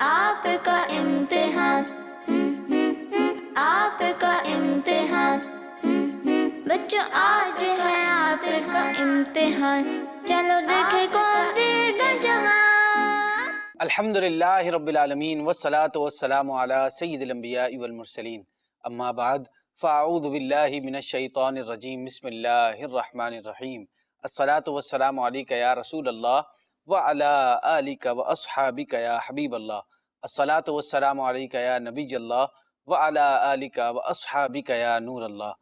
आपका इम्तिहान, आपका इम्तिहान, बच्चों आज है आपका इम्तिहान, चलो देखे कौन देगा जवाब। अल्हम्दुलिल्लाहि रब्बिल आलमीन वस्सलातु वस्सलामु अला सय्यिदिल अंबियाइ वल मुरसलीन, अम्मा बाद फ़अऊज़ु बिल्लाहि मिनश शैतानिर रजीम, बिस्मिल्लाहिर रहमानिर रहीम। अस्सलातु वस्सलामु अलैका या रसूलल्लाह व अला आलिका व अस्हाबिका या हबीबल्लाह। अस्सलातु वस्सलामु अलैका या नबीयल्लाह व अला आलिका व अस्हाबिका या नूरल्लाह।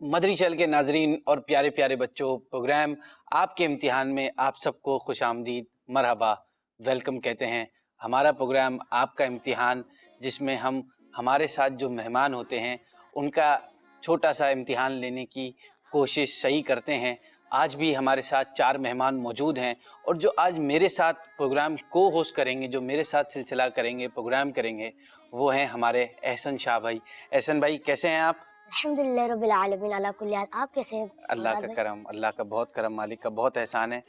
मदरी चैनल के नाजरीन और प्यारे प्यारे बच्चों, प्रोग्राम आपके इम्तिहान में आप सबको खुशामदीद, मरहबा, वेलकम कहते हैं। हमारा प्रोग्राम आपका इम्तिहान, जिसमें हम हमारे साथ जो मेहमान होते हैं उनका छोटा सा इम्तिहान लेने की कोशिश सही करते हैं। आज भी हमारे साथ 4 मेहमान मौजूद हैं और जो आज मेरे साथ प्रोग्राम को होस्ट करेंगे, जो मेरे साथ सिलसिला करेंगे, प्रोग्राम करेंगे, वो हैं हमारे एहसन शाह भाई। एहसन भाई, कैसे हैं आप? अल्हम्दुलिल्लाह रब्बिल आलमीन अला कुल्ली हाल। आप कैसे हैं? अल्लाह का करम, अल्लाह का बहुत करम, मालिक का बहुत एहसान है।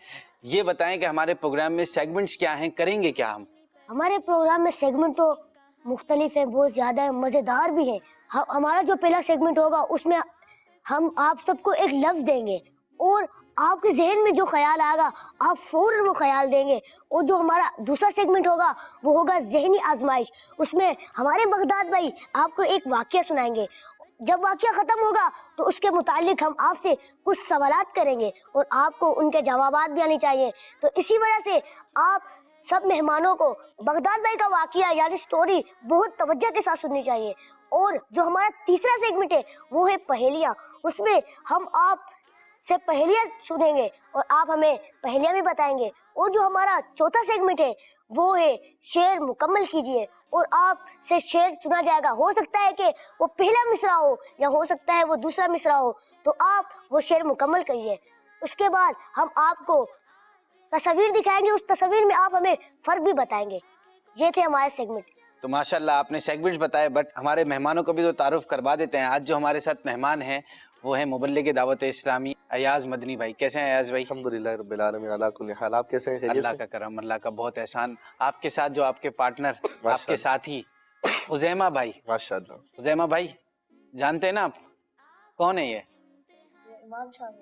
ये बताएं कि हमारे प्रोग्राम में सेगमेंट्स क्या हैं, करेंगे क्या हम? हमारे प्रोग्राम में सेगमेंट तो मुख्तलिफ हैं, बहुत ज़्यादा है, मज़ेदार भी हैं। हमारा जो पहला सेगमेंट होगा उसमें हम आप सबको एक लफ्ज़ देंगे और आपके जहन में जो ख्याल आएगा आप फ़ौरन वो ख्याल देंगे। और जो हमारा दूसरा सेगमेंट होगा वो होगा ज़हनी आजमाइश। उसमें हमारे बगदाद भाई आपको एक वाक़या सुनाएंगे। जब वाक़या ख़त्म होगा तो उसके मुतालिक हम आपसे कुछ सवालात करेंगे और आपको उनके जवाबात भी आने चाहिए। तो इसी वजह से आप सब मेहमानों को बगदाद भाई का वाक़या यानी स्टोरी बहुत तवज्जो के साथ सुननी चाहिए। और जो हमारा तीसरा सेगमेंट है वो है पहेलियाँ। उसमें हम आप से पहेलियाँ सुनेंगे और आप हमें पहेलियाँ भी बताएंगे। और जो हमारा चौथा सेगमेंट है वो है शेर मुकम्मल कीजिए और आप से शेर सुना जाएगा। हो सकता है कि वो पहला मिसरा हो या हो सकता है वो दूसरा मिसरा हो, तो आप वो शेर मुकम्मल करिए। उसके बाद हम आपको तस्वीर दिखाएंगे, उस तस्वीर में आप हमें फ़र्क भी बताएंगे। ये थे हमारे सेगमेंट। तो माशाल्लाह आपने सेगमेंट्स बताए, बट हमारे मेहमानों को भी तो तारुफ करवा देते हैं। आज जो हमारे साथ मेहमान हैं वो है मुबल्लिग दावत इस्लामी अयाज मदनी भाई। कैसे हैं अयाज भाई? अल्हम्दुलिल्लाह रब्बिल आलमीन अला कुल्ली हाल। आप कैसे हैं? खैरियत अल्लाह से? का करम, अल्लाह का बहुत एहसान। आपके साथ जो आपके पार्टनर, आपके साथी हुज़ैमा भाई। माशाअल्लाह। हुज़ैमा भाई जानते हैं ना आप कौन है? ये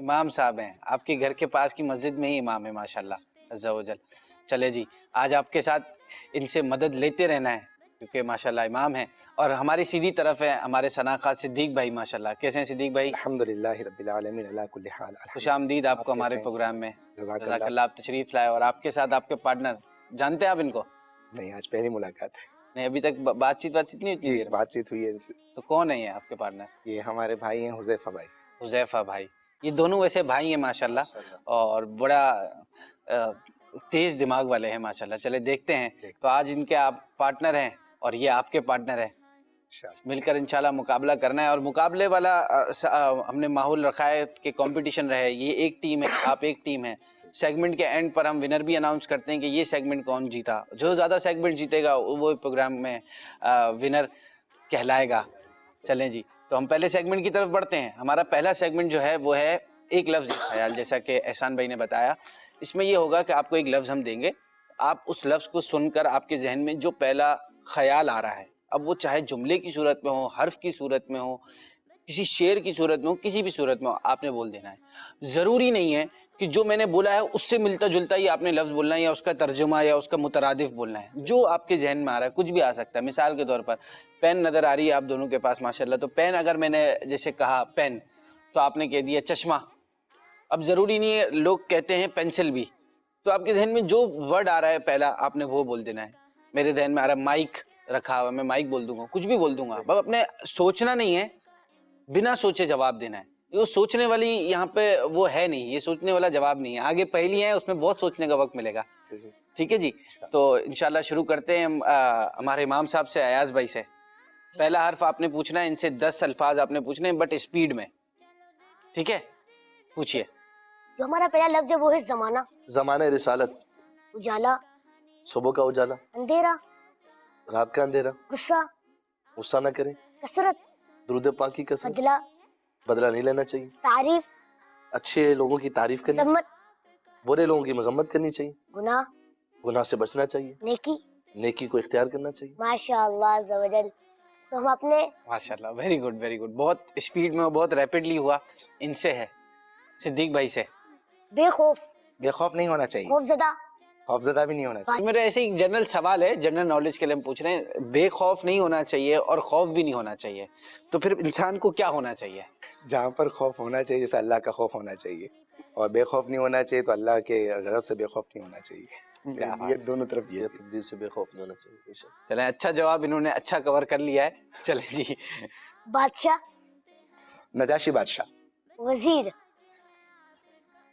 इमाम साहब हैं, आपके घर के पास की मस्जिद में ही इमाम है माशाल्लाह अज़्ज़ा वजल। चले जी, आज आपके साथ इनसे मदद लेते रहना है क्योंकि माशाल्लाह इमाम हैं। और हमारी सीधी तरफ है हमारे सनाखा सिद्दीक भाई। माशाल्लाह, कैसे हैं सिद्दीक भाई? अल्हम्दुलिल्लाह रब्बिल आलमीन अला कुल्ली हाल। खुशामदीद आपको हमारे प्रोग्राम में। जज़ाकल्लाह, आप तशरीफ़ लाए। और आपके साथ आपके पार्टनर, जानते हैं आप इनको? नहीं, आज पहली मुलाकात है। नहीं, अभी तक बातचीत नहीं जी, हुई? बातचीत हुई है इनसे। तो कौन है ये आपके पार्टनर? ये हमारे भाई हैं, हुज़ैफा भाई। हुज़ैफा भाई। ये दोनों वैसे भाई हैं माशाल्लाह और बड़ा तेज़ दिमाग वाले हैं माशाल्लाह। चले देखते हैं। तो आज इनके आप पार्टनर हैं और ये आपके पार्टनर हैं, मिलकर इंशाल्लाह मुकाबला करना है। और मुकाबले वाला हमने माहौल रखा है कि कंपटीशन रहे। ये एक टीम है, आप एक टीम है। सेगमेंट के एंड पर हम विनर भी अनाउंस करते हैं कि ये सेगमेंट कौन जीता। जो ज़्यादा सेगमेंट जीतेगा वो प्रोग्राम में विनर कहलाएगा। चलें जी, तो हम पहले सेगमेंट की तरफ बढ़ते हैं। हमारा पहला सेगमेंट जो है वो है एक लफ्ज़ ख्याल, जैसा कि एहसान भाई ने बताया। इसमें ये होगा कि आपको एक लफ्ज़ हम देंगे, आप उस लफ्ज़ को सुनकर आपके जहन में जो पहला ख्याल आ रहा है, अब वो चाहे जुमले की सूरत में हो, हर्फ की सूरत में हो, किसी शेर की सूरत में हो, किसी भी सूरत में हो, आपने बोल देना है। ज़रूरी नहीं है कि जो मैंने बोला है उससे मिलता जुलता ही आपने लफ्ज़ बोलना है या उसका तर्जुमा या उसका मुतरादिफ बोलना है। जो आपके जहन में आ रहा है, कुछ भी आ सकता है। मिसाल के तौर पर पेन नज़र आ रही है आप दोनों के पास माशाल्लाह, तो पेन अगर मैंने जैसे कहा पेन, तो आपने कह दिया चश्मा। अब ज़रूरी नहीं है, लोग कहते हैं पेंसिल भी, तो आपके जहन में जो वर्ड आ रहा है पहला आपने वो बोल देना है। मेरे जहन में आ रहा है माइक रखा हुआ, मैं माइक बोल दूंगा, कुछ भी बोल दूंगा। अब अपने सोचना नहीं है, बिना सोचे जवाब देना है। ये सोचने वाली यहाँ पे वो है नहीं, ये सोचने वाला जवाब नहीं है। आगे पहली है, उसमें बहुत सोचने का वक्त मिलेगा। ठीक है जी, तो इंशाल्लाह शुरू करते हैं हमारे इमाम साहब से, अयाज भाई से। पहला हर्फ आपने पूछना है, इनसे 10 अल्फाज आपने पूछने हैं, बट स्पीड में। ठीक है, पूछिए। जो हमारा पहला लफ्ज़ है वो है ज़माना। ज़माने रिसालत। उजाला। सुबह का उजाला। अंधेरा। रात का अंधेरा। गुस्सा। गुस्सा न करें। कसरत। दुरूद पाक की कसम। बदला। बदला नहीं लेना चाहिए। तारीफ। अच्छे लोगों की तारीफ करनी चाहिए। मज़म्मत। बुरे लोगों की मजम्मत करनी चाहिए। गुनाह। गुनाह से बचना चाहिए। नेकी। नेकी को इख्तियार करना चाहिए। माशाअल्लाह अज़्ज़ा वजल। तो हम अपने माशाल्लाह, वेरी गुड वेरी गुड। बहुत स्पीड में, बहुत रैपिडली हुआ। इनसे है, सिद्दीक भाई से। बेखौफ, बेखौफ नहीं होना चाहिए, खौफजदा, खौफजदा भी नहीं होना चाहिए। मेरा ऐसे ही जनरल सवाल है, जनरल नॉलेज के लिए हम पूछ रहे हैं। बेखौफ नहीं होना चाहिए और खौफ भी नहीं होना चाहिए, तो फिर इंसान को क्या होना चाहिए? जहाँ पर खौफ होना चाहिए जैसे अल्लाह का खौफ होना चाहिए, और बेखौफ नहीं होना चाहिए तो अल्लाह के गज़ब से बेखौफ नहीं होना चाहिए। क्या बात ये दोनों तरफ ये ये तकदीर से बेखौफ नहीं होना चाहिए। बेशक। चले, अच्छा जवाब इन्होंने अच्छा कवर कर लिया है। चले जी। बादशाह, नजाशी बादशाह, वजीर,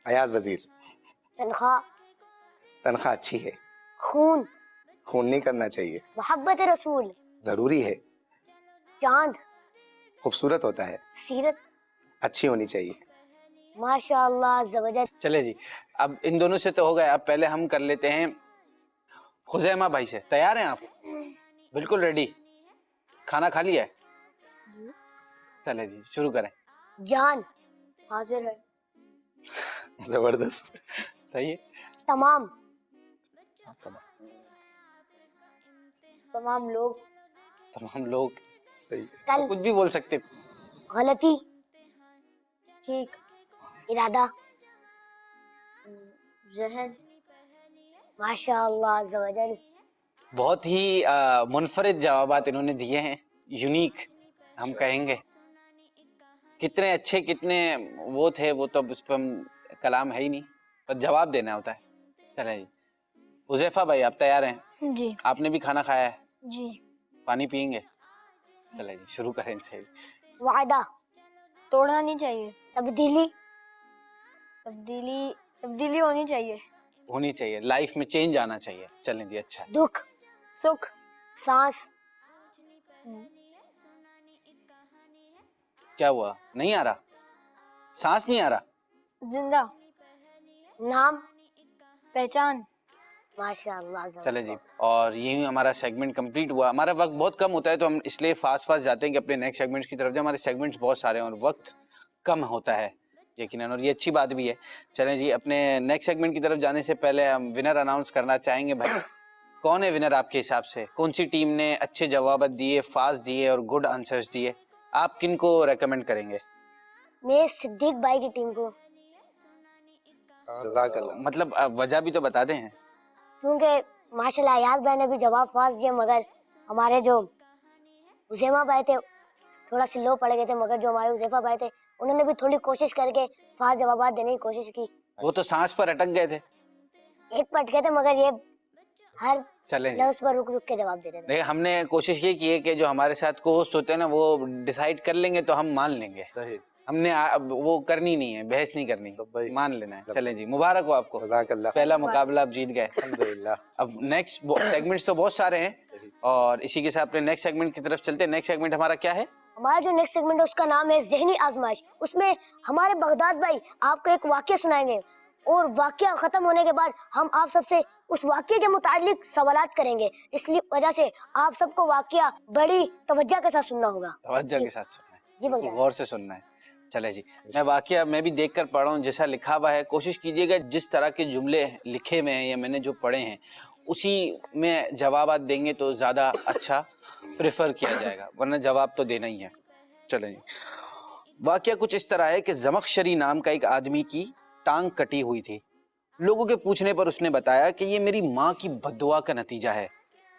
अयाज वजीर। तनख्वाह, तनख्वाह अच्छी है, खून, खून नहीं करना चाहिए, मोहब्बत रसूल, ज़रूरी है, चांद, खूबसूरत होता है, सीरत, अच्छी होनी चाहिए। माशाअल्लाह अज़्ज़ा वजल। चले जी, अब इन दोनों से तो हो गए। अब पहले हम कर लेते हैं खुजैमा भाई से। तैयार हैं आप? बिल्कुल रेडी? खाना खा लिया है? चले जी, शुरू करें। जान, हाजिर है। ज़बरदस्त। सही है। तमाम, तमाम लोग, तमाम लोग, सही है। कल, कुछ भी बोल सकते। गलती, ठीक, इरादा, जहन, माशाअल्लाह अज़्ज़ा वजल। बहुत ही मुनफरिद जवाबात इन्होंने दिए हैं, यूनिक हम कहेंगे। कितने अच्छे, कितने वो थे, वो तो उस पर हम कलाम है ही नहीं, पर जवाब देना होता है। चले जी, हुज़ैफा भाई आप तैयार हैं? जी आपने भी खाना खाया है? जी। पानी पियेंगे? चले जी, शुरू करें इनसे। वादा, तोड़ना नहीं चाहिए, तब्दीली, तब्दीली होनी चाहिए। होनी चाहिए, लाइफ में चेंज आना चाहिए। चलें जी, अच्छा है। दुख, सुख, सांस, क्या हुआ? नहीं आ रहा? सांस नहीं आ रहा? जिंदा, नाम, पहचान। माशाअल्लाह अज़्ज़ा चले जी, और यही हमारा सेगमेंट कंप्लीट हुआ। हमारा वक्त बहुत कम होता है, तो हम इसलिए फास्ट जाते हैं कि अपने नेक्स्ट सेगमेंट्स की तरफ जाए। हमारे सेगमेंट्स बहुत सारे हैं और वक्त कम होता है यकीनन, और ये अच्छी बात भी है। चलें जी, अपने नेक्स्ट सेगमेंट की तरफ जाने से पहले हम विनर अनाउंस करना चाहेंगे। भाई कौन है विनर आपके हिसाब से? कौन सी टीम ने अच्छे जवाब दिए, फास्ट दिए और गुड आंसर्स दिए? आप किन को रेकमेंड करेंगे? मैं सिद्दीक भाई की टीम को, जज़ाकल्लाह। मतलब वजह भी तो बता दें। क्योंकि माशाल्लाह अयाज भाई ने भी जवाब फास्ट दिए, मगर हमारे जो हुज़ैमा भाई थे थोड़ा सी लो पड़ गए थे, मगर जो हमारे हुज़ैफा भाई थे उन्होंने भी थोड़ी कोशिश करके फास्ट जवाब देने की कोशिश की। वो तो सांस पर अटक गए थे। एक पट गए थे, मगर ये हर चलें जी, लफ्ज़ पर रुक रुक के जवाब देते थे। देखिए हमने कोशिश ये की है कि जो हमारे साथ को होस्ट होते हैं ना, वो डिसाइड कर लेंगे तो हम मान लेंगे। सही। हमने अब वो करनी नहीं है, बहस नहीं करनी, भाई मान लेना है। चलें जी, मुबारक हो आपको, जज़ाकल्लाह। पहला मुकाबला आप जीत गए। अल्हम्दुलिल्लाह। अब नेक्स्ट सेगमेंट्स तो बहुत सारे हैं, और इसी के साथ अपने नेक्स्ट सेगमेंट की तरफ चलते हैं। नेक्स्ट सेगमेंट हमारा क्या है? हमारा जो नेक्स्ट सेगमेंट है उसका नाम है ज़हनी आजमाइश। उसमें हमारे बगदाद भाई आपको एक वाक़या सुनाएंगे, और वाक़या ख़त्म होने के बाद हम आप सबसे उस वाक़ये के मुतालिक सवालात करेंगे। इसलिए वजह से आप सबको वाक़या बड़ी तवज्जो के साथ सुनना होगा। तवज्जो के साथ सुनना है, जी बिल्कुल बगदाद। गौर से सुनना है। चले जी, मैं वाक़या मैं भी देख कर पढ़ रहा हूँ, जैसा लिखा हुआ है कोशिश कीजिएगा जिस तरह के जुमले लिखे हुए हैं या मैंने जो पढ़े हैं उसी में जवाब देंगे तो ज़्यादा अच्छा प्रेफर किया जाएगा, वरना जवाब तो देना ही है। चलें जी, वाक़या कुछ इस तरह है कि ज़मख़शरी नाम का एक आदमी की टांग कटी हुई थी। लोगों के पूछने पर उसने बताया कि ये मेरी माँ की बद्दुआ का नतीजा है।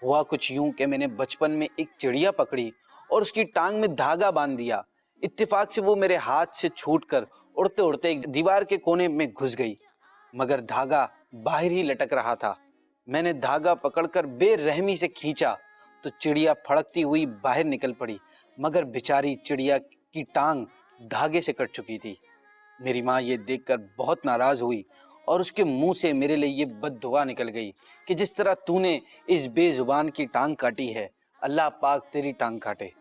हुआ कुछ यूं कि मैंने बचपन में एक चिड़िया पकड़ी और उसकी टांग में धागा बांध दिया। इत्तेफाक से वो मेरे हाथ से छूटकर उड़ते उड़ते एक दीवार के कोने में घुस गई, मगर धागा बाहर ही लटक रहा था। मैंने धागा पकड़कर बेरहमी से खींचा तो चिड़िया फड़कती हुई बाहर निकल पड़ी, मगर बेचारी चिड़िया की टांग धागे से कट चुकी थी। मेरी माँ ये देखकर बहुत नाराज़ हुई और उसके मुंह से मेरे लिए ये बद्दुआ निकल गई कि जिस तरह तूने इस बेजुबान की टांग काटी है, अल्लाह पाक तेरी टांग काटे।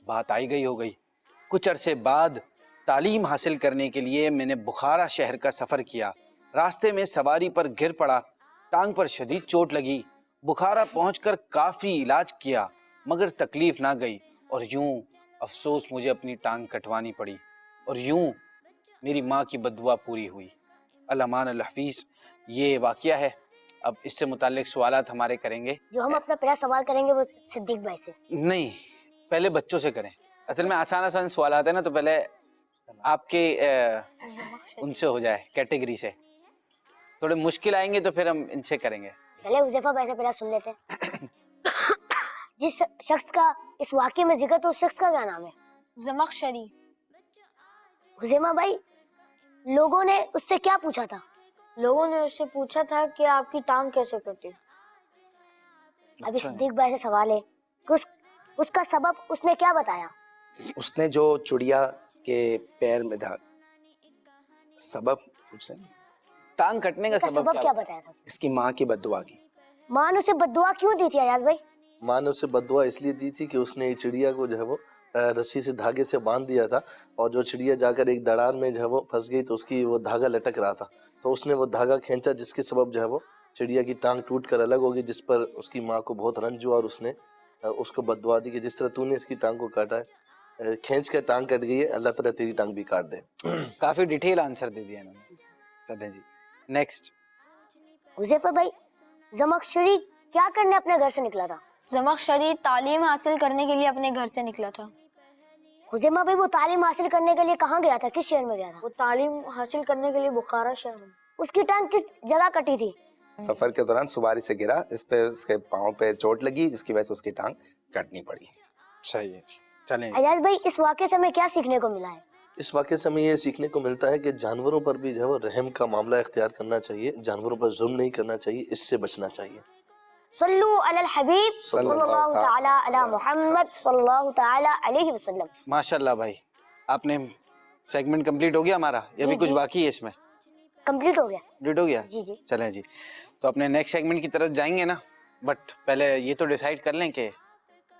बात आई गई हो गई। कुछ अरसे बाद तालीम हासिल करने के लिए मैंने बुखारा शहर का सफ़र किया। रास्ते में सवारी पर गिर पड़ा, टांग पर शदीद चोट लगी। बुखारा पहुंचकर काफ़ी इलाज किया, मगर तकलीफ़ ना गई, और यूं अफसोस मुझे अपनी टांग कटवानी पड़ी, और यूं मेरी माँ की बद्दुआ पूरी हुई। अल-अमान अल-हफीज़ ये वाक़या है। اب اس سے متعلق سوالات ہمارے کریں گے. جو ہم اپنا پہلا سوال کریں گے وہ صدیق بھائی سے. نہیں, پہلے بچوں سے کریں. اصل میں آسان آسان سوالات ہیں نا, تو پہلے آپ کے ان سے ہو جائے, کیٹیگری سے. تھوڑے مشکل آئیں گے تو پھر ہم ان سے کریں گے. پہلے حذیفہ بھائی سے پہلا سن لیتے ہیں. جس شخص کا اس واقعے میں ذکر تو اس شخص کا کیا نام ہے؟ زمخشری. حذیفہ بھائی, لوگوں نے اس سے کیا پوچھا تھا؟ لوگوں نے اس سے پوچھا تھا کہ آپ کی ٹانگ کیسے کٹی. ابھی صدیق بھائی سے سوال ہے کہ اس کا سبب اس نے کیا بتایا؟ اس نے جو چڑیا کے پیر میں سبب پوچھ رہے ہیں, ٹانگ کٹنے کا اس کا سبب سبب کیا بتایا تھا؟ اس کی ماں کی بد دعا کی. ماں نے اسے بد دعا کیوں دی تھی ایاز بھائی؟ ماں نے اسے بد دعا اس لیے دی تھی کہ اس نے چڑیا کو جو ہے وہ رسی سے دھاگے سے باندھ دیا تھا, اور جو چڑیا جا کر ایک دڑان میں جو ہے وہ پھنس گئی تو اس کی وہ دھاگا لٹک رہا تھا, تو اس نے وہ دھاگا کھینچا جس کے سبب جو ہے وہ چڑیا کی ٹانگ ٹوٹ کر الگ ہوگی, جس پر اس کی ماں کو بہت رنج ہوا, اور اس نے اس کو بد دعا دی کہ جس طرح تو نے اس کی ٹانگ کو کاٹا ہے, کھینچ کر ٹانگ کٹ گئی ہے, اللہ تعالیٰ تیری ٹانگ بھی کاٹ دے. کافی ڈیٹیل آنسر دے دیا انہوں نے. چلیں جی نیکسٹ. حذیفہ بھائی, زمخشری کیا کرنے اپنے گھر سے نکلا تھا؟ زمخشری تعلیم حاصل کرنے کے لیے اپنے گھر سے نکلا تھا. حذیفہ بھائی, وہ تعلیم حاصل کرنے کے لیے کہاں گیا تھا, کس شہر میں گیا تھا؟ وہ تعلیم حاصل کرنے کے لیے بخارا شہر میں. اس کی ٹانگ کس جگہ کٹی تھی؟ سفر کے دوران سواری سے گرا, اس پہ اس کے پاؤں پہ چوٹ لگی, جس کی وجہ سے اس کی ٹانگ کٹنی پڑی. صحیح ہے جی. چلیں جی. ایاز بھائی, اس واقعے سے ہمیں کیا سیکھنے کو ملا ہے؟ اس واقعے سے ہمیں یہ سیکھنے کو ملتا ہے کہ جانوروں پر بھی جو ہے وہ رحم کا معاملہ اختیار کرنا چاہیے, جانوروں پر ظلم نہیں کرنا چاہیے, اس سے بچنا چاہیے. صلو علی الحبیب صلی اللہ تعالی علی محمد صلی اللہ تعالی علیہ وسلم. ماشاء اللہ بھائی, آپ نے سیگمنٹ کمپلیٹ ہو گیا ہمارا, یا بھی کچھ باقی ہے اس میں؟ کمپلیٹ ہو گیا. کمپلیٹ ہو گیا. جی جی. چلیں جی, تو اپنے نیکسٹ سیگمنٹ کی طرف جائیں گے نا, بٹ پہلے یہ تو ڈیسائیڈ کر لیں کہ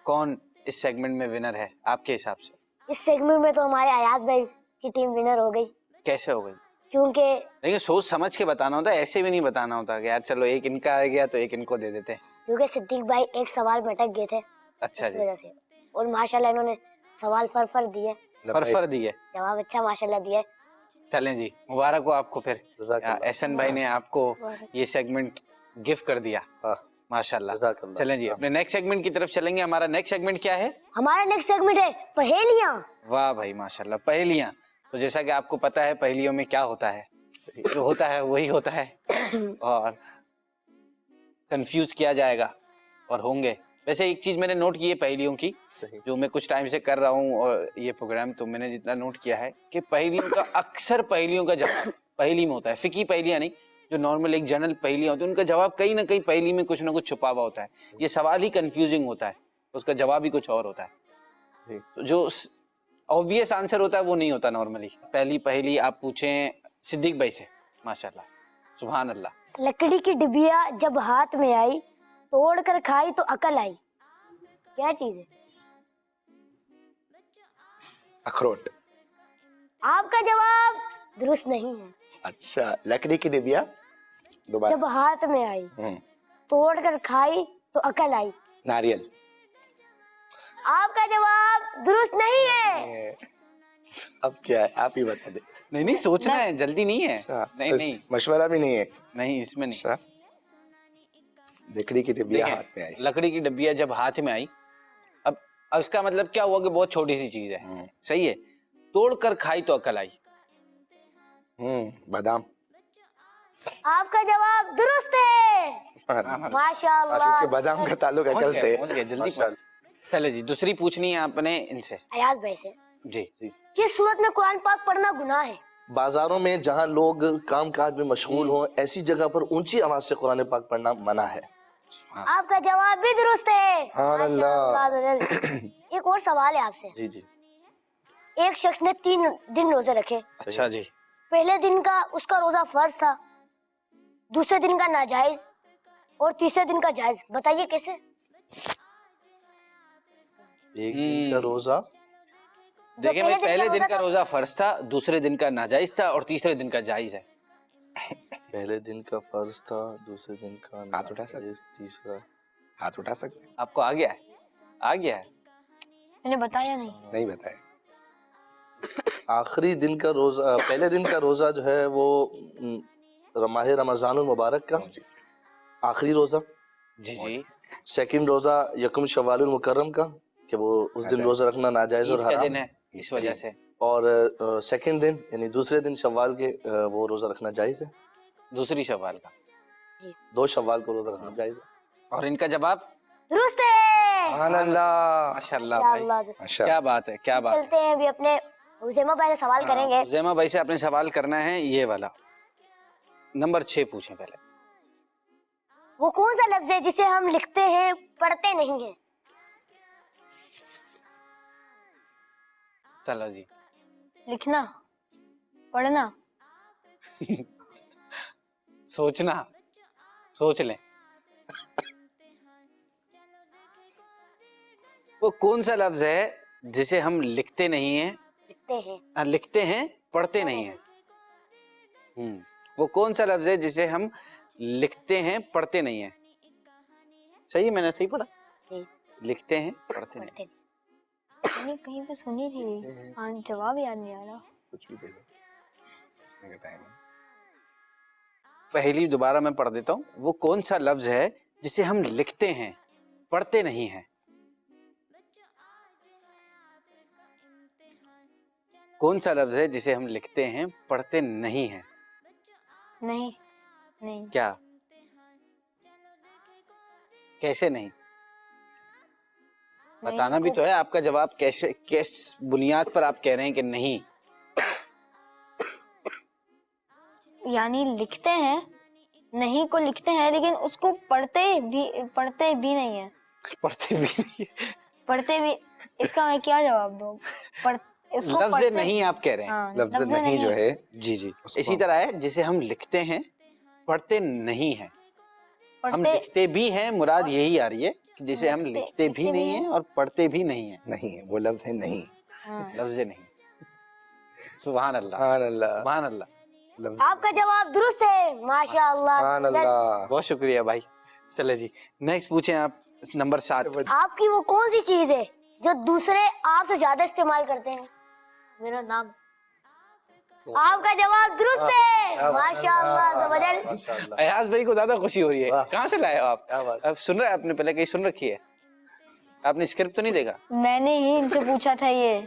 کون اس سیگمنٹ میں ونر ہے آپ کے حساب سے. اس سیگمنٹ میں تو ہمارے ایاز بھائی کی ٹیم ونر ہو گئی, کیسے ہو گئی؟ کیونکہ لیکن سوچ سمجھ کے بتانا ہوتا ہے, ایسے بھی نہیں بتانا ہوتا کہ یار چلو ایک ان کا آ گیا تو ایک ان کو دے دیتے ہیں. صدیق بھائی ایک سوال میں اٹک گئے تھے, اچھا اس جی. وجہ سے, اور ماشاءاللہ انہوں نے سوال فرفر دیے, فرفر دی ہے. جواب اچھا ماشاءاللہ دیا. چلیں جی, مبارک ہو آپ کو. پھر جزاک اللہ. احسن بھائی نے آپ کو یہ سیگمنٹ گفٹ کر دیا. ماشاء اللہ. جزاک اللہ. چلیں جی اپنے نیکسٹ سیگمنٹ کی طرف چلیں گے. ہمارا نیکسٹ سیگمنٹ کیا ہے؟ ہمارا نیکسٹ سیگمنٹ ہے پہیلیاں. واہ بھائی ماشاء اللہ, پہیلیاں. تو جیسا کہ آپ کو پتا ہے پہیلیوں میں کیا ہوتا ہے, جو ہوتا ہے وہی ہوتا ہے, اور کنفیوز کیا جائے گا اور ہوں گے. ویسے ایک چیز میں نے نوٹ کی ہے پہیلیوں کی, جو میں کچھ ٹائم سے کر رہا ہوں اور یہ پروگرام, تو میں نے جتنا نوٹ کیا ہے کہ پہیلیوں کا اکثر پہیلیوں کا جواب پہیلی میں ہوتا ہے. فقہی پہیلیاں نہیں, جو نارمل ایک جنرل پہیلیاں ہوتی ہیں, ان کا جواب کہیں نہ کہیں پہیلی میں کچھ نہ کچھ چھپا ہوا ہوتا ہے. یہ سوال ہی کنفیوزنگ ہوتا ہے, اس کا جواب ہی کچھ اور ہوتا ہے. جو آبویس آنسر ہوتا ہے وہ نہیں ہوتا نارملی. پہلی پہیلی آپ پوچھیں صدیق بھائی سے. ماشاء اللہ, سبحان اللہ. لکڑی کی ڈبیا جب ہاتھ میں آئی, توڑ کر کھائی تو عقل آئی. کیا چیز ہے؟ اخروٹ. آپ کا جواب درست نہیں ہے. اچھا, لکڑی کی ڈبیا دوبارہ جب ہاتھ میں آئی, توڑ کر کھائی تو عقل آئی. ناریل. آپ کا جواب درست نہیں ہے. اب کیا ہے, آپ ہی بتا دیں. نہیں نہیں, سوچنا ہے, جلدی نہیں ہے. اچھا, نہیں نہیں مشورہ بھی نہیں ہے. نہیں, اس میں نہیں. اچھا, لکڑی کی ڈبیا ہاتھ میں آئی. لکڑی کی ڈبیا جب ہاتھ میں آئی, اب اس کا مطلب کیا ہوا کہ بہت چھوٹی سی چیز ہے. صحیح ہے. توڑ کر کھائی تو عقل آئی. بادام. آپ کا جواب درست ہے. ماشاء اللہ. بادام کا تعلق عقل سے. جلدی. چلے جی, دوسری پوچھنی ہے آپ نے ان سے. ایاز بھائی سے. جی. کس صورت میں قرآن پاک پڑھنا گناہ ہے؟ بازاروں میں جہاں لوگ کام کاج میں مشغول ہوں, ایسی جگہ پر اونچی آواز سے قرآن پاک پڑھنا منع ہے. آپ کا جواب بھی درست ہے. سبحان اللہ. ایک اور سوال ہے آپ سے. جی جی. ایک شخص نے 3 دن روزے رکھے. اچھا جی. پہلے دن کا اس کا روزہ فرض تھا, دوسرے دن کا ناجائز, اور تیسرے دن کا جائز. بتائیے کیسے؟ ایک دن کا روزہ, دیکھیں بھائی, پہلے دن کا روزہ فرض تھا, دوسرے دن کا ناجائز تھا, اور تیسرے دن کا جائز ہے. پہلے دن کا فرض تھا, دوسرے دن کا ہاتھ اٹھا سکتے, تیسرا ہاتھ اٹھا سکتے. آپ کو آ گیا ہے؟ آ گیا ہے. میں نے بتایا نہیں. نہیں بتایا. آخری دن کا روزہ, پہلے دن کا روزہ جو ہے وہ ماہ رمضان المبارک کا, आखिरी रोजा, जी जी, सेकंड रोजा यकम शवालुल मुकर्रम का, कि वो उस दिन रोजा रखना नाजायज और ईद का हराम, दिन है इस वजह से। और सेकंड दिन यानी दूसरे दिन शव्वाल के वो रोजा रखना जायज है, दूसरी शवाल का। 2 शव्वाल को रोजा रखना जायज है। और इनका जवाब दुरुस्त है। सुभान अल्लाह, माशाल्लाह भाई, माशाअल्लाह। माशा क्या बात है, क्या बात है। चलते हैं अभी अपने हुज़ैमा भाई से सवाल करेंगे। उज़ैमा भाई से आपने सवाल करना है ये वाला, नंबर 6 पूछें पहले। वो कौन सा लफ्ज है जिसे हम लिखते हैं पढ़ते नहीं हैं? चलो जी, लिखना, पढ़ना, सोचना, सोच लें। वो कौन सा लफ्ज है जिसे हम लिखते नहीं हैं, लिखते हैं। लिखते हैं पढ़ते नहीं हैं। वो कौन सा लफ्ज है जिसे हम लिखते हैं पढ़ते नहीं हैं? सही है, मैंने सही पढ़ा? जी। लिखते हैं पढ़ते नहीं। पढ़ते नहीं। मैंने कहीं पे सुनी थी, हाँ जवाब याद नहीं आ रहा। कुछ भी दे दो, सोचने का टाइम है। पहली दोबारा मैं पढ़ देता हूँ। वो कौन सा लफ्ज है जिसे हम लिखते हैं पढ़ते नहीं हैं? कौन सा लफ्ज है जिसे हम लिखते हैं पढ़ते नहीं हैं? नहीं, नहीं, क्या, कैसे नहीं? बताना भी तो है। आपका जवाब कैसे, किस बुनियाद पर आप कह रहे हैं कि नहीं? यानी लिखते हैं, नहीं को लिखते हैं लेकिन उसको पढ़ते भी नहीं है। पढ़ते भी नहीं है। पढ़ते भी, इसका मैं क्या जवाब दूं? उसको लफ्ज पढ़ते नहीं आप कह रहे हैं। हाँ, लफ्ज नहीं जो है, जी जी, उसको इसी तरह है जिसे हम लिखते हैं पढ़ते नहीं हैं। हम पढ़ते लिखते भी हैं, मुराद यही आ रही है कि जिसे हम लिखते भी नहीं हैं और पढ़ते भी नहीं हैं। नहीं है, वो लफ्ज है नहीं। हाँ। लफ्ज नहीं। सुभान अल्लाह, सुभान अल्लाह, सुभान अल्लाह, लफ्ज आपका जवाब दुरुस्त है, माशाअल्लाह। सुभान अल्लाह। बहुत शुक्रिया भाई। चले जी, नेक्स्ट पूछें आप, नंबर 7। आपकी वो कौन सी चीज है जो दूसरे आपसे ज्यादा इस्तेमाल करते हैं? मेरा नाम। आपका जवाब दुरुस्त है, माशाअल्लाह, ज़बरदस्त। माशाअल्लाह। अयाज भाई को ज्यादा खुशी हो रही है। वाह। कहाँ से लाए हो आप? क्या बात। अब सुन रहे हैं आपने, पहले कहीं सुन रखी है? आपने स्क्रिप्ट तो नहीं देखा मैंने ही इनसे पूछा था ये,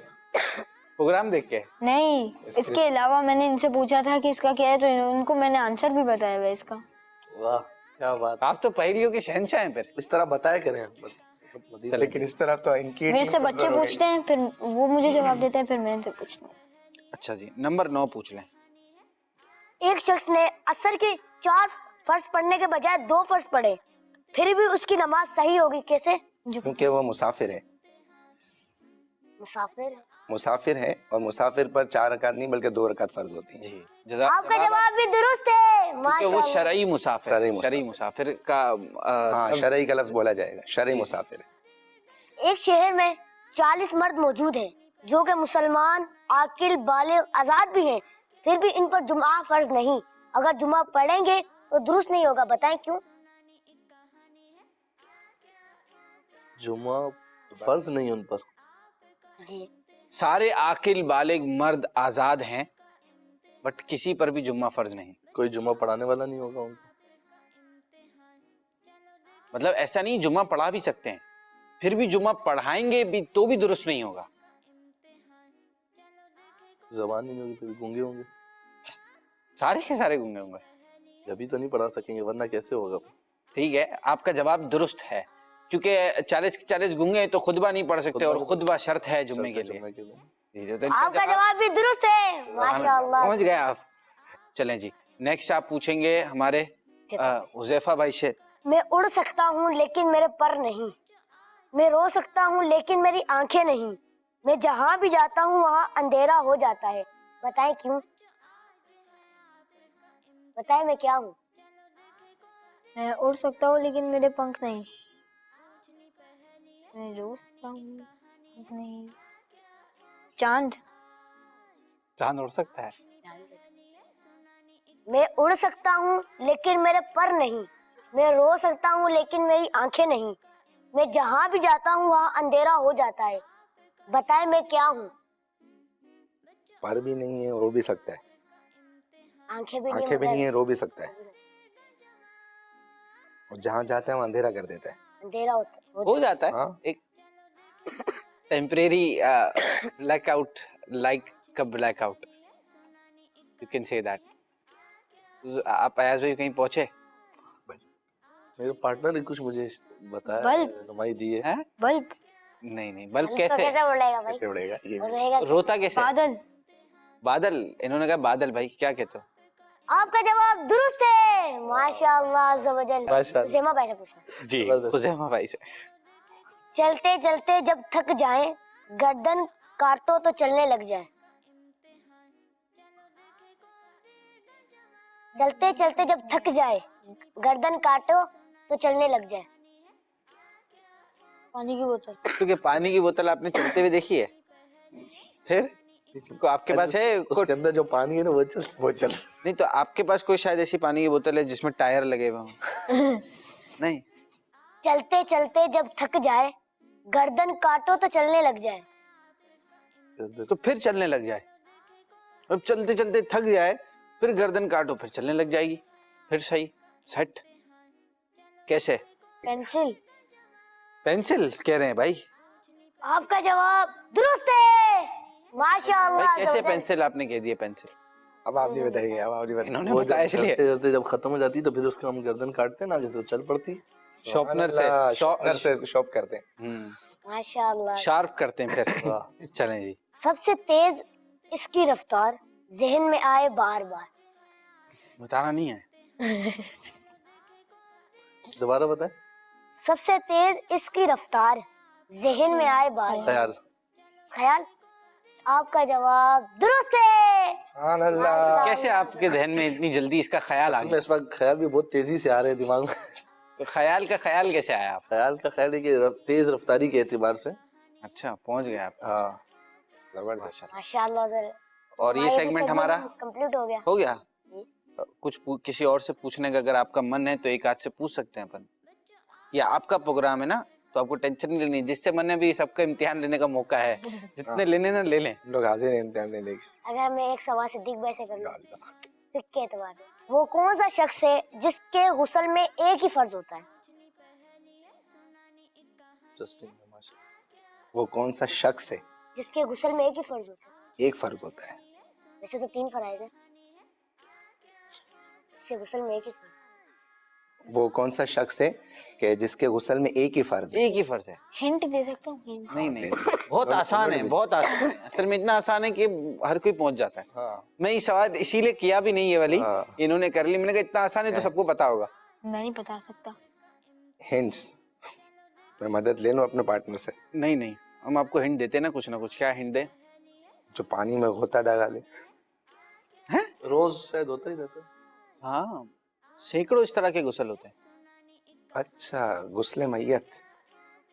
प्रोग्राम देख के? नहीं, इसके अलावा मैंने इनसे पूछा था कि इसका क्या है, तो उनको मैंने आंसर भी बताया हुआ है इसका। वाह, क्या बात। आप तो पहेलियों के शहंशाह हैं फिर। इस तरह बताया करें। लेकिन इस तरफ तो इनकी मेरे से बच्चे पूछते हैं, फिर वो मुझे जवाब देते हैं, फिर मैं इनसे पूछता हूँ। अच्छा जी, नंबर 9 पूछ लें। एक शख्स ने असर के 4 फर्ज पढ़ने के बजाय 2 फर्ज पढ़े, फिर भी उसकी नमाज सही होगी, कैसे? क्योंकि वो मुसाफिर है। मुसाफिर है। मुसाफिर है और मुसाफिर पर 4 रकात नहीं बल्कि 2 रकात फर्ज होती है। जी, आपका जवाब भी दुरुस्त है, क्योंकि वो माशाअल्लाह। शरई मुसाफिर, शरई मुसाफिर का हाँ, शरई का लफ्ज बोला जाएगा, शरई मुसाफिर है। एक शहर में 40 मर्द मौजूद हैं जो कि मुसलमान, आकिल, बालिग, आजाद भी हैं, फिर भी इन पर जुमा फर्ज नहीं। अगर जुमा पढ़ेंगे तो दुरुस्त नहीं होगा, बताएं क्यों? जुमा फर्ज नहीं उन पर। जी। सारे आकिल बालिग मर्द आजाद हैं, बट किसी पर भी जुम्मा फर्ज नहीं। कोई जुमा पढ़ाने वाला नहीं होगा उनको। मतलब ऐसा नहीं, जुम्मा पढ़ा भी सकते हैं, फिर भी जुम्मा पढ़ाएंगे भी तो भी दुरुस्त नहीं होगा। जबान ही नहीं होगी, फिर गूंगे होंगे। सारे के सारे गूंगे होंगे। जब तो नहीं पढ़ा सकेंगे, वरना कैसे होगा? ठीक है, आपका जवाब दुरुस्त है, क्योंकि 40 गूंगे तो खुतबा नहीं पढ़ सकते, और खुतबा शर्त है जुम्मे के लिए। जी, तो इनका आपका जवाब भी दुरुस्त है, माशाअल्लाह। पहुंच गए आप। चलें जी, नेक्स्ट आप पूछेंगे हमारे हुज़ैफा भाई से। मैं उड़ सकता हूँ लेकिन मेरे पर नहीं, मैं रो सकता हूँ लेकिन मेरी आंखें नहीं, मैं जहाँ भी जाता हूँ वहाँ अंधेरा हो जाता है, बताएं क्यों? बताएं मैं क्या हूँ? मैं उड़ सकता हूँ लेकिन मेरे पंख नहीं, मैं रो सकता हूँ पंख नहीं। चांद। चांद उड़ सकता है? मैं उड़ सकता हूँ लेकिन मेरे पर नहीं, मैं रो सकता हूँ लेकिन मेरी आंखें नहीं, मैं जहाँ भी जाता हूँ वहाँ अंधेरा हो जाता है, बताएं मैं क्या हूँ? पर भी नहीं है, रो भी सकता है। आंखें भी आंखें भी नहीं है, रो भी सकता है। और जहाँ जाता है वहाँ अंधेरा कर देता है। अंधेरा हो हो जाता है हाँ। एक temporary blackout, like a blackout, you can say that. आप अयाज भाई कहीं पहुंचे मेरे पार्टनर ने कुछ मुझे बताया, बल्ब। रहनुमाई दी है। हैं? बल्ब, नहीं बल्ब तो कैसे कैसे उड़ेगा भाई? कैसे उड़ेगा ये? उड़ेगा। रोता कैसे? बादल। बादल, इन्होंने कहा बादल। भाई क्या कहते हो? आपका जवाब दुरुस्त है, माशाअल्लाह ज़बरदस्त। माशाअल्लाह। ज़ेमा भाई से पूछना। जी जबरदस्त। खुज़ैमा भाई से। चलते चलते जब थक जाए, गर्दन काटो तो चलने लग जाए। चलते चलते जब थक जाए, गर्दन काटो तो चलने लग जाए। पानी की बोतल। तो क्या पानी की बोतल आपने चलते हुए देखी है? फिर को आपके पास है उसके अंदर जो पानी है ना वो चल नहीं तो आपके पास कोई शायद ऐसी पानी की बोतल है जिसमें टायर लगे हुए हों? नहीं चलते चलते जब थक जाए, गर्दन काटो तो चलने लग जाए। तो फिर चलने लग जाए। अब चलते चलते थक जाए, फिर गर्दन काटो, फिर चलने लग जाएगी। फिर सही सेट। कैसे? पेंसिल। पेंसिल कह रहे हैं भाई। आपका जवाब दुरुस्त है, माशाअल्लाह। भाई कैसे ज़बरदस्त। पेंसिल आपने कह दिया? पेंसिल अब आप नहीं बताइए, अब आप नहीं बताइए। इन्होंने वो बताया इसलिए। चलते चलते जब खत्म हो जाती तो फिर उसका हम गर्दन काटते ना, आगे से चल पड़ती। शॉर्पनर शॉर्पनर से शॉप करते हैं। माशाअल्लाह। शार्प करते हैं फिर। चलें जी। सबसे तेज इसकी रफ्तार, जहन में आए बार बार। बताना नहीं है। दोबारा बताएं। सबसे तेज इसकी रफ्तार, जहन में आए बार बार। ख्याल। ख्याल। आपका जवाब दुरुस्त है। सुभान अल्लाह। कैसे आपके जहन में इतनी जल्दी इसका ख्याल आ असल में गया? इस वक्त ख्याल भी बहुत तेजी से आ रहे हैं दिमाग में। तो ख्याल का ख्याल कैसे आया आप? ख्याल का ख्याल है कि तेज रफ्तारी के एतबार से। अच्छा पहुंच गए आप। हाँ जबरदस्त। माशाअल्लाह सर। और ये सेगमेंट हमारा कंप्लीट हो गया। हो गया। तो कुछ किसी और से पूछने का अगर आपका मन है तो एक आध से पूछ सकते हैं अपन। या आपका प्रोग्राम है ना, तो आपको टेंशन नहीं लेनी। जिससे मन है भी सबका इम्तिहान लेने का मौका है, जितने लेने ना ले लें। हम लोग हाजिर हैं इम्तिहान देने के। अगर मैं एक सवाल सिद्दीक भाई से कर लूं, या अल्लाह। फिर के एतबार से, वो कौन सा शख्स है जिसके गुस्ल में एक ही फर्ज होता है? इंटरेस्टिंग है माशाल्लाह। वो कौन सा शख्स है? जिसके गुस्ल में एक ही फर्ज होता है। एक फर्ज होता है। वैसे तो 3 फराइज है। जिसके गुस्ल में एक ही फर्ज। वो कौन सा शख्स है कि जिसके गुस्ल में एक ही फर्ज है? एक ही फर्ज है। हिंट दे सकता हूँ? हिंट। नहीं बहुत आसान है, बहुत आसान है। असल में इतना आसान है कि हर कोई पहुंच जाता है। हाँ मैं ये सवाल इसीलिए किया भी नहीं ये वाली, हाँ। इन्होंने कर ली। मैंने कहा इतना आसान है तो सबको पता होगा। मैं नहीं बता सकता। हिंट्स। मैं मदद ले लूं अपने पार्टनर से? नहीं हम आपको हिंट देते ना कुछ ना कुछ। क्या हिंट दे? जो पानी में गोता डाले। रोज शायद होता ही रहता है। हाँ सैकड़ों इस तरह के गुस्ल होते हैं। अच्छा, गुस्ले मैयत।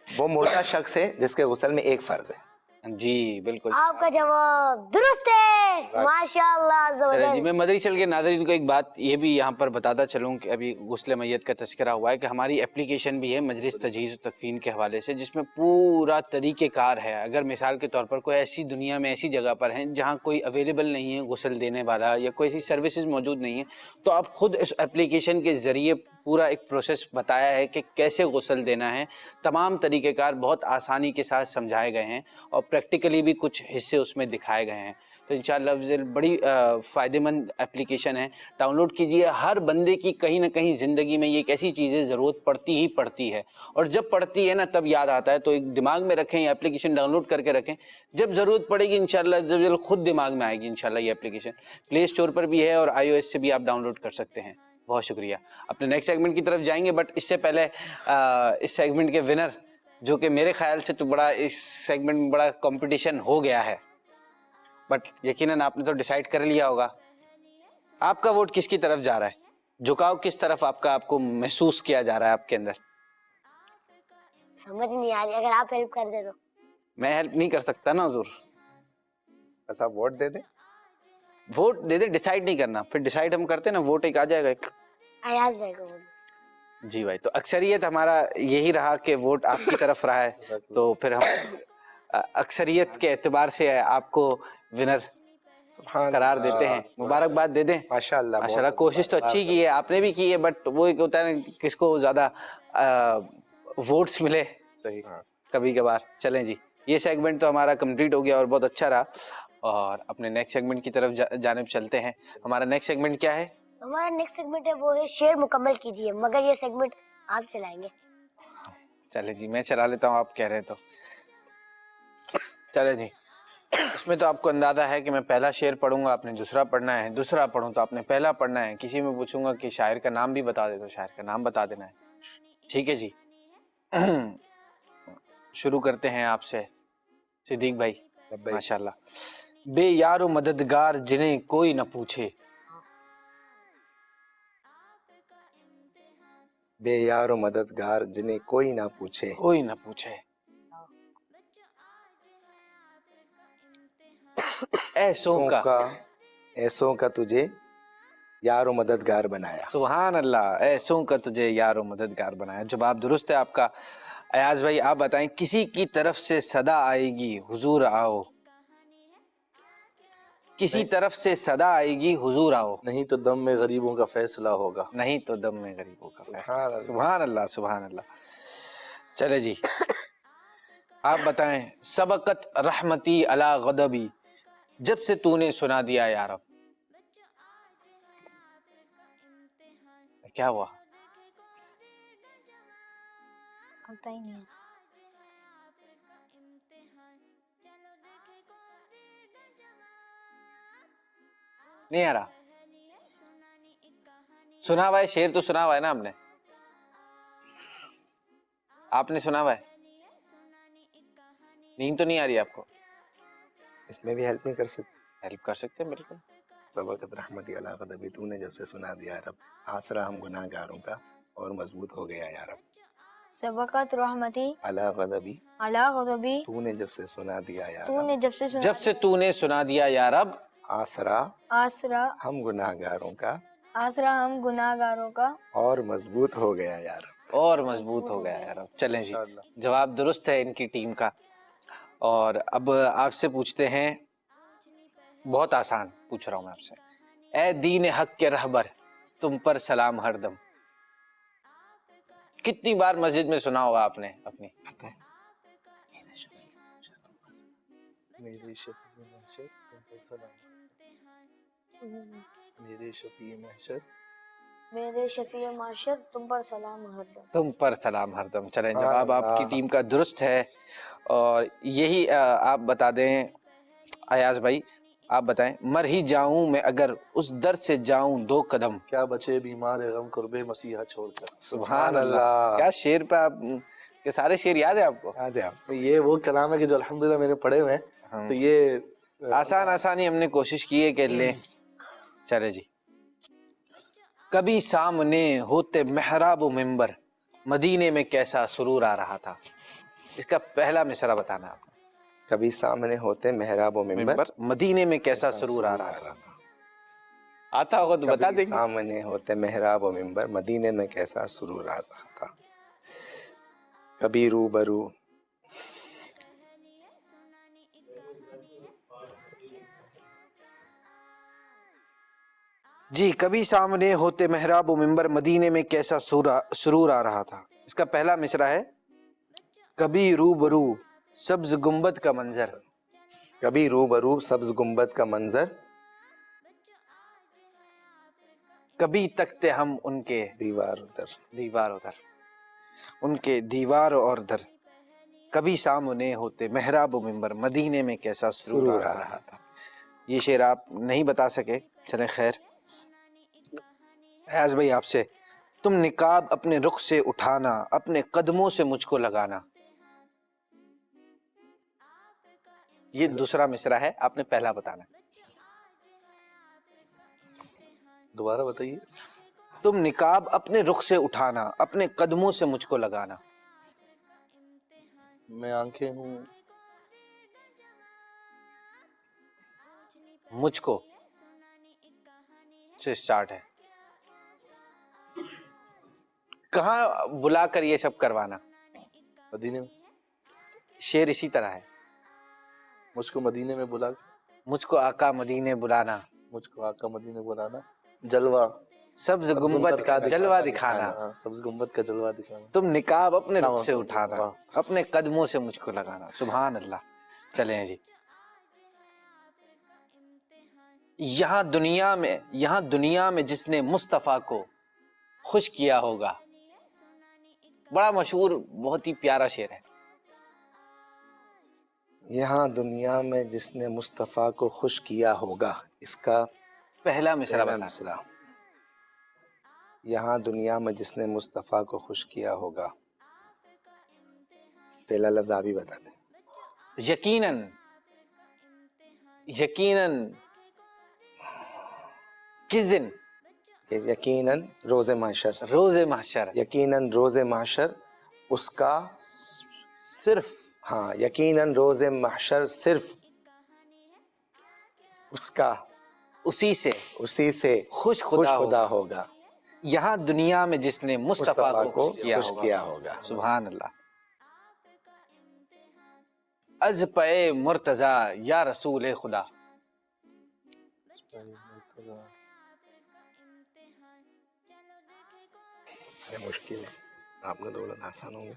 वो मुर्दा शख्स है जिसके गुस्ल में एक फर्ज है। जी बिल्कुल। आपका जवाब दुरुस्त है, माशाअल्लाह। चलिए जी, जबरदस्त। मैं मदरी चल के नाज़रीन को एक बात ये भी यहाँ पर बताता चलूँ कि अभी गुस्ल मैयत का तज़किरा हुआ है कि हमारी एप्लीकेशन भी है मजलिस तजहीज़ व तकफ़ीन के हवाले से, जिसमें पूरा तरीक़ेकार है। अगर मिसाल के तौर पर कोई ऐसी दुनिया में ऐसी जगह पर हैं जहाँ कोई अवेलेबल नहीं है गुस्ल देने वाला या कोई ऐसी सर्विसेज मौजूद नहीं है, तो आप ख़ुद इस एप्लीकेशन के ज़रिए पूरा एक प्रोसेस बताया है कि कैसे गुस्ल देना है। तमाम तरीक़ेकार बहुत आसानी के साथ समझाए गए हैं और प्रैक्टिकली भी कुछ हिस्से उसमें दिखाए गए हैं। तो इंशाअल्लाह बड़ी फ़ायदेमंद एप्लीकेशन है, डाउनलोड कीजिए। हर बंदे की कहीं ना कहीं ज़िंदगी में ये एक ऐसी चीज़ें ज़रूरत पड़ती ही पड़ती है, और जब पड़ती है ना तब याद आता है। तो एक दिमाग में रखें, ये एप्लीकेशन डाउनलोड करके रखें, जब ज़रूरत पड़ेगी इंशाअल्लाह जब खुद दिमाग में आएगी इंशाअल्लाह। ये एप्लीकेशन प्ले स्टोर पर भी है और iOS से भी आप डाउनलोड कर सकते हैं। बहुत शुक्रिया। अपने नेक्स्ट सेगमेंट की तरफ जाएंगे, बट इससे पहले इस सेगमेंट के विनर, जो कि मेरे ख्याल से तो बड़ा इस सेगमेंट में बड़ा कंपटीशन हो गया है, बट यकीनन आपने तो डिसाइड कर लिया होगा। आपका वोट किसकी तरफ जा रहा है? झुकाव किस तरफ आपको महसूस किया जा रहा है आपके अंदर? समझ नहीं आ रही, अगर आप हेल्प कर दे तो। मैं हेल्प नहीं कर सकता ना हुजूर। बस आप वोट दे दें। वोट दे दे, डिसाइड नहीं करना। फिर डिसाइड हम करते ना, वोट एक आ जाएगा एक। अयाज भाई को बोलो। जी भाई, तो अक्सरियत हमारा यही रहा कि वोट आपकी तरफ रहा है, तो फिर हम अक्सरियत के एतबार से आपको विनर सुभान करार अल्लाह। देते हैं, मुबारकबाद दे दें। माशाल्लाह, माशाल्लाह, बहुत कोशिश तो अच्छी की है, आपने भी की है, बट वो एक होता है ना किसको ज्यादा वोट्स मिले सही। हाँ। कभी कभार। चलें जी, ये सेगमेंट तो हमारा कंप्लीट हो गया और बहुत अच्छा रहा, और अपने नेक्स्ट सेगमेंट की तरफ जानिब चलते हैं। हमारा नेक्स्ट सेगमेंट क्या है? हमारा नेक्स्ट सेगमेंट है वो है शेर मुकम्मल कीजिए, मगर ये सेगमेंट आप चलाएंगे। चले जी, मैं चला लेता हूँ, आप कह रहे हैं तो। चले जी, इसमें तो आपको अंदाजा है कि मैं पहला शेर पढ़ूंगा, आपने दूसरा पढ़ना है, दूसरा पढ़ूं तो आपने पहला पढ़ना है। किसी में पूछूंगा कि शायर का नाम भी बता दे तो शायर का नाम बता देना है। ठीक है जी। शुरू करते हैं आपसे सिद्दीक भाई। लब्बैक। माशाल्लाह। बे यारो मददगार जिन्हें कोई न पूछे, बेयारो मददगार जिन्हें कोई ना पूछे, कोई न पूछे, ऐसों का ऐसों का तुझे यारो मददगार बनाया। सुभान अल्लाह, ऐसों का तुझे यारो मददगार बनाया। जवाब दुरुस्त है आपका। अयाज भाई आप बताएं, किसी की तरफ से सदा आएगी हुजूर आओ, किसी तरफ से सदा आएगी हुजूर आओ, नहीं तो दम में गरीबों का फैसला होगा। नहीं तो दम में गरीबों का सुभान फैसला। अल्लाह। सुभान अल्लाह, सुभान अल्लाह। चले जी, आप बताएं, सबकत रहमती अला गदबी, जब से तूने सुना दिया या रब। क्या हुआ? आता ही नहीं। नहीं आ रहा? सुना हुआ है, शेर तो सुना हुआ है ना हमने, आपने सुना हुआ है? नींद तो नहीं आ रही आपको? इसमें भी हेल्प नहीं कर सकते? हेल्प कर सकते हैं बिल्कुल। सबकत रहमती अला गदबी, तूने जब से सुना दिया रब, आसरा हम गुनाहगारों का और मजबूत हो गया या रब। सबकत रहमती अला गदबी, अला गज़बी, तूने जब से सुना दिया या रब, तूने जब से सुना, जब से तूने सुना दिया या रब, आसरा आसरा हम गुनाहगारों का आसरा हम गुनाहगारों का और मजबूत हो गया या रब। और मजबूत हो गया या रब। चलें जी, जवाब दुरुस्त है इनकी टीम का। और अब आपसे पूछते हैं, बहुत आसान पूछ रहा हूं मैं आपसे। ए दीन हक के रहबर, तुम पर सलाम हरदम। कितनी बार मस्जिद में सुना होगा आपने अपनी? मेरे शफी महशर तुम पर सलाम, मेरे शफी महशर मेरे शफी माशर तुम पर सलाम हरदम। तुम पर सलाम हरदम। चलें, हाँ, जवाब आपकी हाँ। टीम का दुरुस्त है। और यही आप बता दें अयाज भाई, आप बताएं, मर ही जाऊं मैं अगर उस दर से जाऊं दो कदम। क्या बचे बीमार गम कुर्बे मसीहा छोड़कर। सुभान अल्लाह, क्या शेर पे आप के सारे शेर याद है आपको? याद है आप? ये वो कलाम है कि जो अल्हम्दुलिल्लाह मैंने पढ़े हुए हैं, तो ये आसान आसान ही हमने कोशिश की है कि लें। चले जी, कभी सामने होते मेहराब व मिंबर, मदीने में कैसा सुरूर आ रहा था। इसका पहला मिसरा बताना आपने। कभी सामने होते मेहराब व मिंबर, मिंबर, मदीने में कैसा सुरूर आ रहा था। आता होगा तो बता कभी देंगे। सामने होते मेहराब व मिंबर, मदीने में कैसा सुरूर आ रहा था। कभी रूबरू जी, कभी सामने होते मेहराब व मिंबर, मदीने में कैसा सुरूर आ रहा था। इसका पहला मिसरा है, कभी रूबरू सब्ज गुंबद का मंजर, कभी रूबरू सब्ज गुंबद का मंजर, कभी तकते हम उनके दीवार उधर। दीवार उधर, उनके दीवार और दर, कभी सामने होते मेहराब व मिंबर, मदीने में कैसा सुरूर आ रहा था। ये शेर आप नहीं बता सके, चले खैर। फयाज भाई आपसे, तुम निकाब अपने रुख से उठाना, अपने कदमों से मुझको लगाना। ये दूसरा मिसरा है, आपने पहला बताना है। दोबारा बताइए। तुम निकाब अपने रुख से उठाना, अपने कदमों से मुझको लगाना। मैं आंखें हूँ, मुझको से स्टार्ट है। कहाँ बुलाकर ये सब करवाना। मदीने में, शेर इसी तरह है। मुझको मदीने में बुला, मुझको आका मदीने बुलाना, मुझको आका मदीने बुलाना, जलवा सब्ज गुंबद का जलवा दिखाना, हाँ, सब्ज गुंबद का जलवा दिखाना। तुम निकाब अपने रुख से वाह, उठाना, वाह। अपने कदमों से मुझको लगाना। सुभान अल्लाह। चलें जी। यहाँ दुनिया में जिसने मुस्तफ़ा को खुश किया होगा, बड़ा मशहूर बहुत ही प्यारा शेर है। यहाँ दुनिया में जिसने मुस्तफ़ा को खुश किया होगा, इसका पहला मिसरा पहला बता। मिसरा। यहाँ दुनिया में जिसने मुस्तफ़ा को खुश किया होगा, पहला लफ्ज़ आप ही बता दें। यकीनन, यकीनन किस दिन? ये यकीनन रोज़े महशर, रोज़े महशर, यकीनन रोज़े महशर उसका, सिर्फ हाँ यकीनन रोज़े महशर सिर्फ उसका, उसी से उसी से खुश खुश खुदा खुदा होगा। होगा, यहाँ दुनिया में जिसने मुस्तफ़ा को खुश खुश किया किया होगा। होगा। सुभान अल्लाह। अज पे मुर्तजा या रसूल खुदा, ये मुश्किल है, आपने तो बोला आसान होंगे।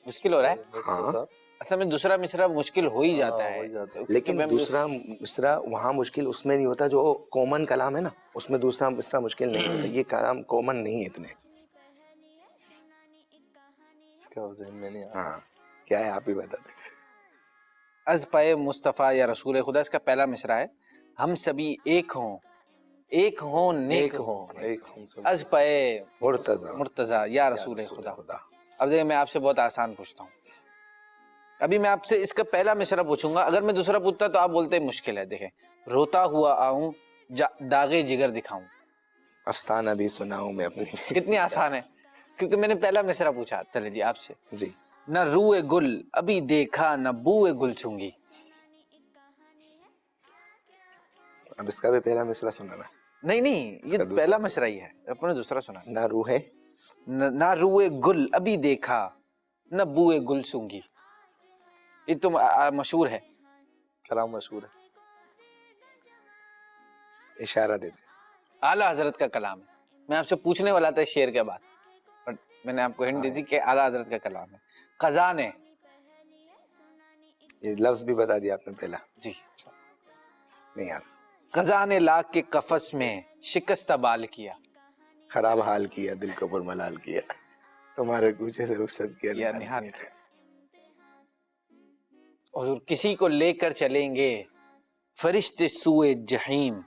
मुश्किल हो रहा है। हाँ, असल में दूसरा मिसरा मुश्किल हो ही जाता हाँ, है, हो ही जाता है। लेकिन क्योंकि दूसरा मिसरा वहाँ मुश्किल उसमें नहीं होता, जो कॉमन कलाम है ना, उसमें दूसरा मिसरा मुश्किल नहीं होता। ये कलाम कॉमन नहीं है इतने। इसका ज़हन में नहीं आ रहा। हाँ, क्या है आप ही बता दें। अज पे मुस्तफ़ा या रसूल खुदा, इसका पहला मिसरा है। हम सभी एक हों नेक एक हों, हो, एक हम सब। अज पे मुर्तज़ा मुर्तज़ा या रसूल रसूल खुदा। अब देखिए, मैं आपसे बहुत आसान पूछता हूँ। अभी मैं आपसे इसका पहला मिसरा पूछूंगा, अगर मैं दूसरा पूछता तो आप बोलते मुश्किल है। देखें, रोता हुआ आऊं, दागे जिगर दिखाऊं। अफसाना भी सुनाऊं मैं अपनी। कितनी आसान है, क्योंकि मैंने पहला मिसरा पूछा। चले जी आपसे। जी, न रूए गुल अभी देखा, न बूए गुल सूंगी। अब इसका भी पहला मिसरा सुनाना। नहीं, ये इसका दूसरा पहला मिसरा ही है, अपने दूसरा सुना। ना रूहे, ना रूए गुल अभी देखा, न बूए गुल सूंगी। ये तो मशहूर है। कलाम मशहूर है। इशारा दे दे। आला हजरत का कलाम है। मैं आपसे पूछने वाला था शेर के बाद, बट मैंने आपको हिंट दी थी कि आला हजरत का कलाम है। क़ज़ा ने, ये लफ्ज भी बता दिया आपने पहला। जी, नहीं यार, क़ज़ा ने लाख के कफस में शिकस्त बाल किया। खराब हाल किया, दिल को पुरमलाल किया, तुम्हारे कूचे से रुखसत किया या निहाल किया। हुजूर किसी को लेकर चलेंगे फरिश्ते सूए जहीम।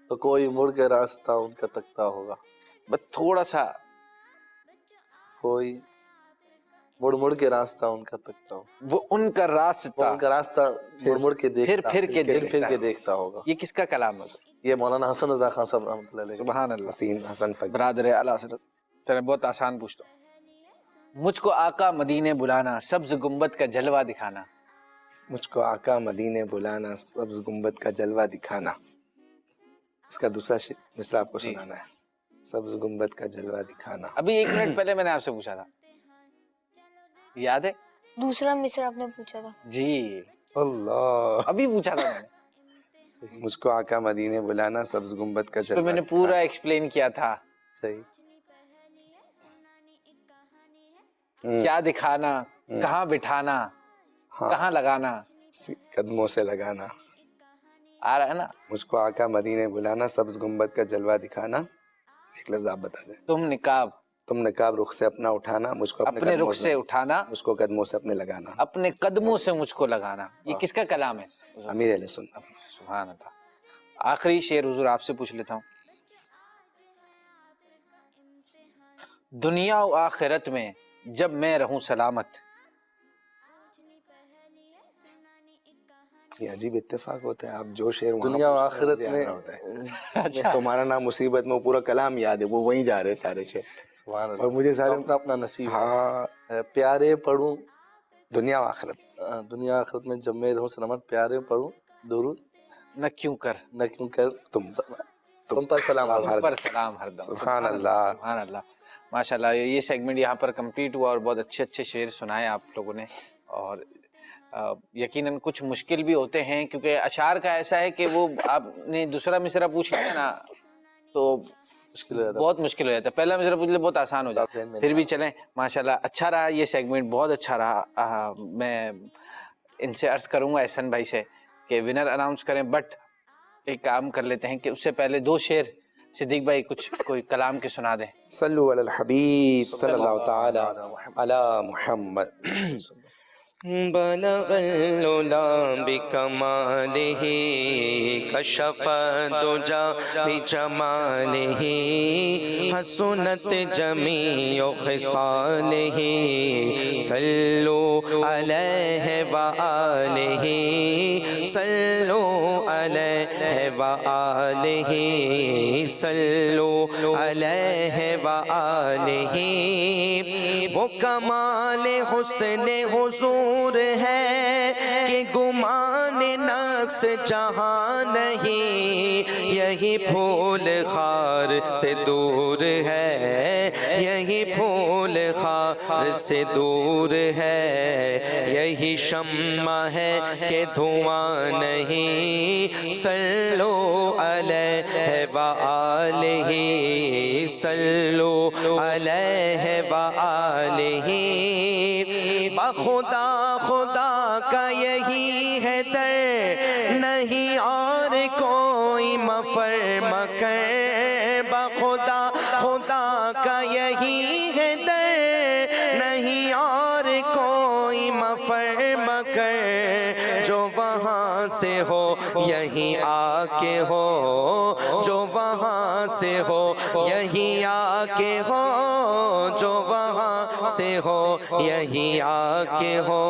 तो कोई मुड़ के रास्ता उनका तकता होगा। बस थोड़ा सा, कोई मुड़ के रास्ता उनका तकता होगा। वो उनका रास्ता उनका रास्ता मुड़ के देखता, फिर के देखता होगा। ये किसका कलाम है? ये मौलाना हसन रज़ा खान साहब रहमतुल्लाह अलैह। सुभान अल्लाह। हसीन हसन फकीर। बरादर आला हज़रत। चले बहुत आसान पूछता हूँ। मुझको आका मदीने बुलाना, सब्ज गुंबद का जलवा दिखाना। मुझको आका मदीने बुलाना, सब्ज गुंबद का जलवा दिखाना। इसका दूसरा मिसरा आपको सुनाना है। सब्ज गुंबद का जलवा दिखाना। अभी 1 मिनट पहले मैंने आपसे पूछा था, याद है? दूसरा मिसरा आपने पूछा था। जी, अल्लाह, अभी पूछा था मैंने। मुझको आका मदीने बुलाना, सब्ज गुंबद का तो जलवा मैंने पूरा एक्सप्लेन किया था, सही। क्या दिखाना, कहाँ बिठाना, हाँ, कहाँ लगाना। कदमों से लगाना। आ रहा है ना? मुझको आका मदीने बुलाना, सब्ज गुंबद का जलवा दिखाना। एक लफ्ज आप बता दें। तुम नकाब रुख से अपना उठाना, मुझको अपने रुख से उठाना, मुझको कदमों से अपने लगाना। अपने कदमों से मुझको लगाना। ये किसका कलाम है? अमीर अहले सुन्नत। सुभान अल्लाह। आखिरी शेर हुजूर आपसे पूछ लेता हूँ। दुनिया और आखिरत में जब मैं रहूं सलामत। ये अजीब इत्तेफाक होता है, आप जो शेर वहाँ दुनिया और पूछते हैं, आखिरत वो में याद होता है। तुम्हारा नाम मुसीबत में, वो पूरा कलाम याद है, वो वहीं जा रहे हैं सारे शेर। सुभान अल्लाह। और मुझे सारे अपना अपना नसीब है। हाँ, प्यारे पढ़ूं दुनिया और आखिरत। दुनिया आखिरत में जब मैं रहूं सलामत, प्यारे पढ़ूं दुरूद न क्यों कर न क्यों कर तुम पर सलाम तुम पर सलाम हरदम। सुभान अल्लाह। सुभान अल्लाह। माशाल्लाह, ये सेगमेंट यहाँ पर कंप्लीट हुआ और बहुत अच्छे अच्छे शेर सुनाए आप लोगों ने। और यकीनन कुछ मुश्किल भी होते हैं क्योंकि अशार का ऐसा है कि वो आपने दूसरा मिसरा पूछ लिया ना तो मुश्किल हो जाता बहुत मुश्किल हो जाता है, पहला मिसरा पूछ लिया बहुत आसान हो जाता है। फिर भी चलें माशाल्लाह अच्छा रहा ये सेगमेंट, बहुत अच्छा रहा। मैं इनसे अर्ज़ करूँगा एहसन भाई से कि विनर अनाउंस करें, बट एक काम कर लेते हैं कि उससे पहले 2 शेर सिद्दीक भाई कुछ कोई कलाम के सुना दें। सल्लु अलल हबीब सल्लल्लाहु ताला अला मुहम्मद। बलगल उला बिकमालिही कशफ दुजा बिजमालिही हसनत जमीउ खिसालिही सल्लु अलैहि व आलिही सल्लु अलैहि व आलिही सल्लु अलैहि व आलिही। वो कमाल हुस्न हुजूर है कि गुमान नक्स जहां नहीं, यही फूल खार से दूर है, यही फूल खार से दूर है, यही शम्मा है कि धुआं नहीं। सल्लो अलैहि व आलिही सल्लो अलैहि व आलिही। बखुदा खुदा का यही है दर, नहीं और कोई मफर मकर। बखुदा खुदा का यही है दर, नहीं और कोई मफर मकर। जो वहाँ से हो यहीं आके हो, जो वहाँ से हो यहीं आके हो, जो वहाँ से हो यहीं आके हो।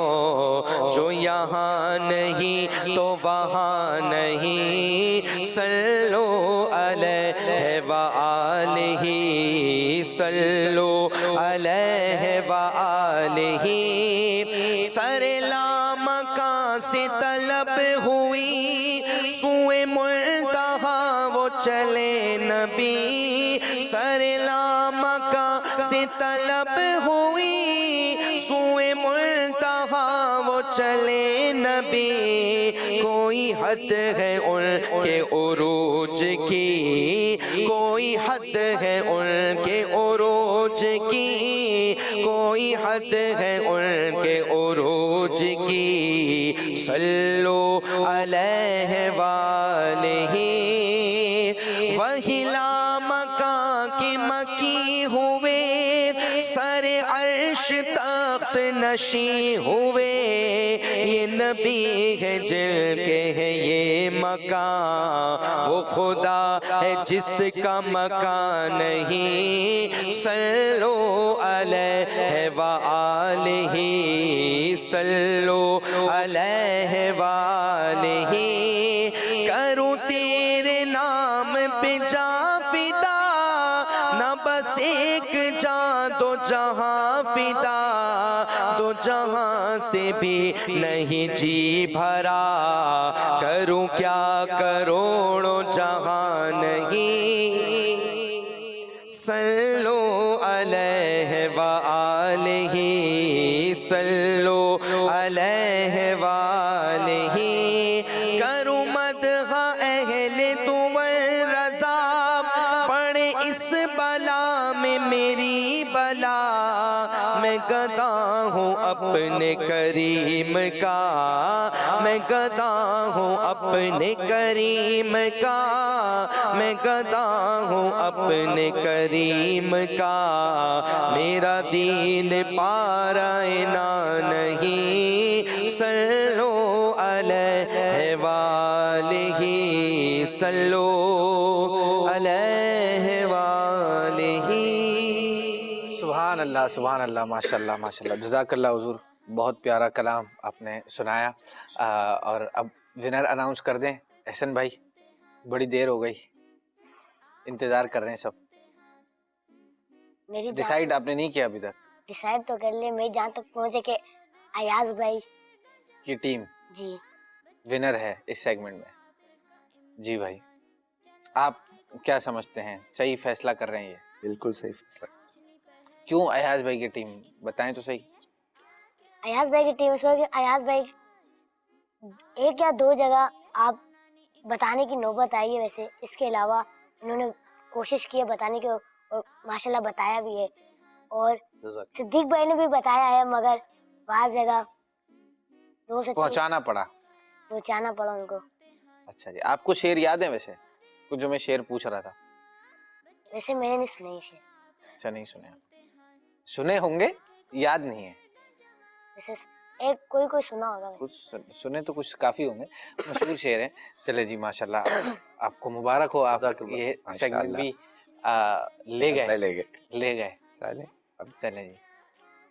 जो यहाँ नहीं तो वहाँ नहीं। सल्लो अलैहि व आलिही सल्लो अलैहि व आलिही। सरलामका से तलब हुई सुए मुल्तहा वो चले नबी। सरलामका से तलब हुई सुए मुल्तहा वो चले नबी। कोई हद है उनके उरूज की, कोई हद है उनके उरूज की, कोई हद है उनके उरूज की। सल्लो अलैहि व आलिही। वही लामका की मकी हुए, सर अर्श तख्त नशी हुए। ये नबी है जिनके है ये मकान, वो खुदा है जिसका मकान नहीं। सल्लो अलैहि व आलिही सल्लो अलैहि व आलिही। करूँ तेरे नाम पे जा फिदा, न बस एक जान दो जहां फिदा। दो जहां से भी नहीं जी भरा, करूं क्या करोड़ों जहां नहीं। सल्लो अलैहि व आलिही सल्लो अलैहि व आलिही। करूं मदह अहले तुवल रज़ा, पड़े इस बला में मेरी बला। मैं गदा हूँ अपने करीम का, मैं गदा हूँ अपने करीम का, मैं गदा हूँ अपने करीम का। मेरा दीन पारायना नहीं। सल्लो अलैहि व आलिही सल्लो अलैहि व आलिही। सुभान अल्लाह माशाल्लाह माशाल्लाह। जज़ाकल्लाह हुज़ूर, बहुत प्यारा कलाम आपने सुनाया। और अब विनर अनाउंस कर दें एहसन भाई, बड़ी देर हो गई, इंतज़ार कर रहे हैं सब। मेरी डिसाइड आपने नहीं किया अभी तक? डिसाइड तो कर लिया, मैं जहाँ तक पहुँचे कि अयाज भाई की टीम जी विनर है इस सेगमेंट में। जी भाई, आप क्या समझते हैं, सही फैसला कर रहे हैं ये? बिल्कुल सही फैसला। क्यों अयाज भाई की टीम, बताएं तो सही। अयाज भाई की टीम से अयाज भाई एक या दो जगह आप बताने की नौबत आई है, वैसे इसके अलावा इन्होंने कोशिश की है बताने की और माशाल्लाह बताया भी है। और जज़ाक सिद्दीक भाई ने भी बताया है, मगर बाहर जगह दो से तीन पहुंचाना पड़ा। पहुंचाना पड़ा उनको। अच्छा जी, आपको शेर याद है वैसे कुछ जो मैं शेर पूछ रहा था? वैसे मैंने नहीं सुने इसे, अच्छा, नहीं सुने आप? सुने होंगे, याद नहीं है। वैसे एक कोई सुना होगा। कुछ सुने तो कुछ काफी होंगे, मशहूर शेर है। चले जी माशाल्लाह, आपको मुबारक हो, आप जज़ाकल्लाह। ये सेगमेंट माशाल्लाह। भी ले गए ले गए चले। अब चले जी,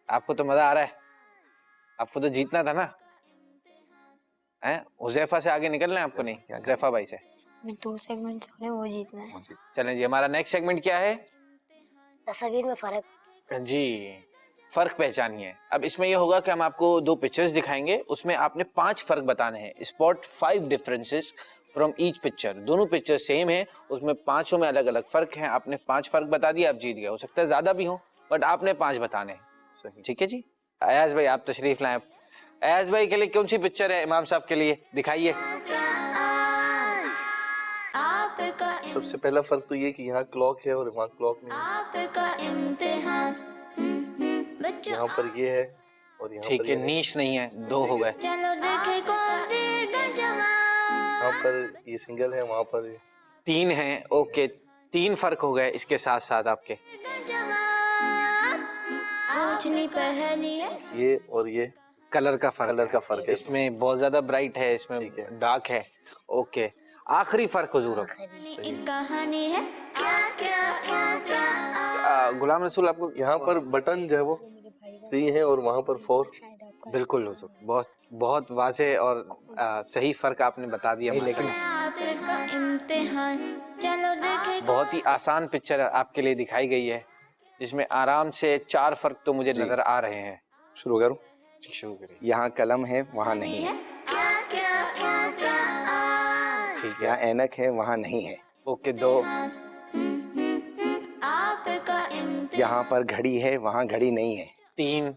आपको तो मजा आ रहा है, आपको तो जीतना था ना, हैं? हुज़ैफा से आगे निकलना है आपको? नहीं, हुज़ैफा भाई से। दो सेगमेंट हो रहे हैं, वो जीतना है। चलें जी, हमारा नेक्स्ट सेगमेंट क्या है तस्वीर में फर्क। जी? फर्क पहचानिए। अब इसमें ये होगा कि हम आपको 2 पिक्चर्स दिखाएंगे, उसमें आपने 5 फर्क बताने हैं। Spot 5 differences from each picture. दोनों पिक्चर सेम है, उसमें 5 में अलग अलग फर्क हैं। आपने 5 फर्क बता दिया, आप जीत गए। हो सकता है ज्यादा भी हो, बट आपने 5 बताने हैं। ठीक है जी। अयाज भाई आप तशरीफ लाएं। अयाज भाई के लिए कौन सी पिक्चर है? इमाम साहब के लिए दिखाइए। सबसे पहला फर्क तो ये कि यहाँ क्लॉक है और वहाँ क्लॉक नहीं है। यहाँ पर ये है और यहाँ ठीक पर है, ये है। नीश नहीं है, 2 हो गए। यहाँ पर ये सिंगल है, वहाँ पर 3 हैं, ओके, 3 फर्क हो गए इसके साथ साथ आपके। ये और ये कलर का फर्क है। इसमें बहुत ज्यादा ब्राइट है, इसमें ठीक है। डार्क है। ओके, आखिरी फर्क हुजूर अब। गुलाम रसूल आपको यहाँ पर बटन जो है वो 3 है और वहाँ पर 4। बिल्कुल हुजूर, बहुत बहुत वाज़ेह और सही फर्क आपने बता दिया। लेकिन बहुत ही आसान पिक्चर आपके लिए दिखाई गई है, जिसमें आराम से 4 फर्क तो मुझे नजर आ रहे हैं। शुरू करूं? शुरू करिए। यहाँ कलम है, वहाँ नहीं है। ठीक है, यहाँ ऐनक है, वहाँ नहीं है। ओके, 2। यहाँ पर घड़ी है, वहाँ घड़ी नहीं है। 3।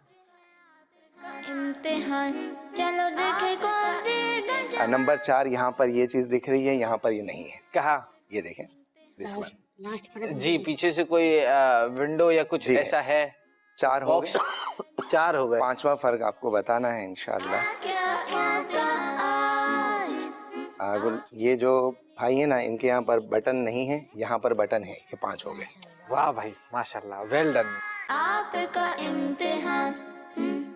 नंबर 4, यहाँ पर ये चीज दिख रही है, यहाँ पर ये नहीं है। कहा ये देखें, this one। लास्ट फर्क जी, पीछे से कोई विंडो या कुछ जी। ऐसा है? 4 हो बॉक्स गए। 4 हो गए। 5वां फर्क आपको बताना है इंशाल्लाह। ये जो भाई है ना, इनके यहाँ पर बटन नहीं है, यहाँ पर बटन है। ये 5 हो गए। वाह भाई, माशाल्लाह, well done,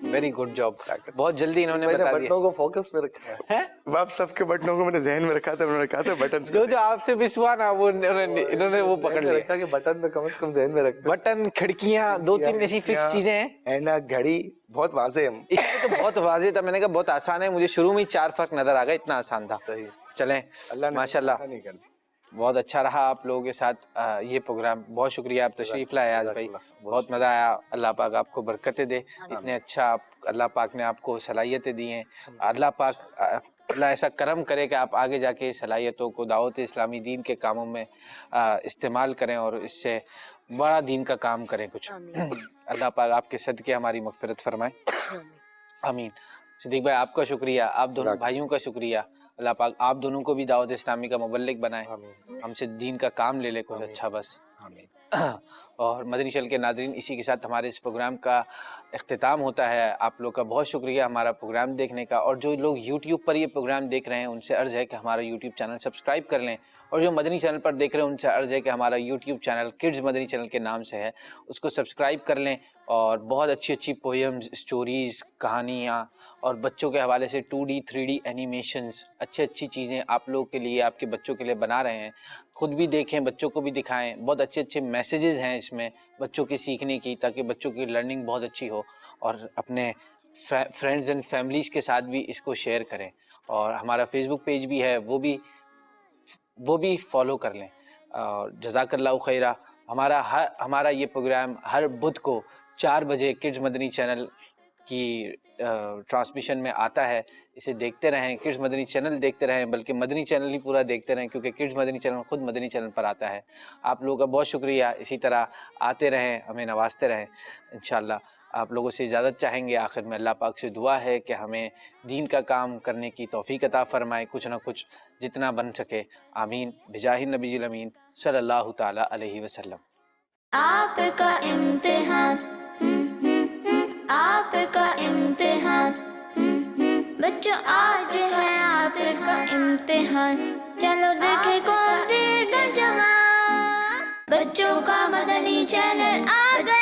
very good job. बहुत जल्दी इन्होंने मैंने बता दिया बटनों को फोकस में रखा है। है। बाप सबके बटनों को मैंने जहन में रखा था, उन्होंने कहा था बटन जो जो आपसे विश्वास ना, वो इन्होंने वो पकड़ ध्यान में लिया। रखा कि बटन तो कम से कम ध्यान में रखना। बटन, खिड़कियां, 2-3 ऐसी फिक्स चीजें हैं। ऐनक, घड़ी, बहुत वाज़ेह है। इसमें तो बहुत वाज़ेह था, मैंने कहा बहुत आसान है। मुझे शुरू में ही 4 फर्क नजर आ गए, इतना आसान था। सही। चलें, अल्लाह ने माशाल्लाह ऐसा नहीं करना। बहुत अच्छा रहा आप लोगों के साथ ये प्रोग्राम। बहुत शुक्रिया, आप तशरीफ लाए आज भाई, बहुत मज़ा आया। अल्लाह पाक आपको बरकतें दे। इतने अच्छा अल्लाह पाक ने आपको सलाहियतें दी हैं। अल्लाह पाक अल्लाह ऐसा करम करे कि आप आगे जाके सलाहियतों को दावत इस्लामी दीन के कामों में इस्तेमाल करें और इससे बड़ा दीन का काम करें कुछ। अल्लाह पाक आपके सदके हमारी मगफिरत फरमाए, आमीन। सिद्दीक भाई आपका शुक्रिया, आप दोनों भाइयों का शुक्रिया। अल्लाह पाक आप दोनों को भी दावत इस्लामी का मुबल्लिग बनाए, हमसे दीन का काम ले ले कुछ अच्छा बस, आमीन। और मदनी चैनल के नादरीन, इसी के साथ हमारे इस प्रोग्राम का इख्तिताम होता है। आप लोग का बहुत शुक्रिया हमारा प्रोग्राम देखने का। और जो लोग यूट्यूब पर ये प्रोग्राम देख रहे हैं, उनसे अर्ज़ है कि हमारा यूट्यूब चैनल सब्सक्राइब कर लें। और जो मदनी चैनल पर देख रहे हैं, उनसे अर्ज़ है कि हमारा YouTube channel kids Madani channel के नाम से है, उसको सब्सक्राइब कर लें। और बहुत अच्छी अच्छी पोएम्स, स्टोरीज़, कहानियाँ और बच्चों के हवाले से 2D 3D एनिमेशंस, अच्छी चीज़ें आप लोगों के लिए, आपके बच्चों के लिए बना रहे हैं। ख़ुद भी देखें, बच्चों को भी दिखाएं। बहुत अच्छे मैसेजेस हैं इसमें बच्चों की सीखने की, ताकि बच्चों की लर्निंग बहुत अच्छी हो। और अपने फ्रेंड्स एंड फैमिलीज़ के साथ भी इसको शेयर करें। और हमारा फेसबुक पेज भी है, वो भी फॉलो कर लें। और जज़ाकल्लाहु खैरा। हमारा ये प्रोग्राम हर बुध को 4 बजे किड्स मदनी चैनल की ट्रांसमिशन में आता है। इसे देखते रहें, किड्स मदनी चैनल देखते रहें, बल्कि मदनी चैनल ही पूरा देखते रहें, क्योंकि किड्स मदनी चैनल खुद मदनी चैनल पर आता है। आप लोगों का बहुत शुक्रिया, इसी तरह आते रहें, हमें नवाजते रहें इंशाअल्लाह। آپ لوگوں سے اجازت چاہیں گے. آخر میں اللہ پاک سے دعا ہے کہ ہمیں دین کا کام کرنے کی توفیق عطا فرمائے, کچھ نہ کچھ جتنا بن سکے. آمین بجاہ النبی الامین صلی اللہ تعالی علیہ وسلم. آپ کا امتحان آپ کا امتحان بچوں آج ہے آپ کا امتحان. چلو دیکھے کون دے گا جواب, بچوں کا مدنی چینل آ گیا.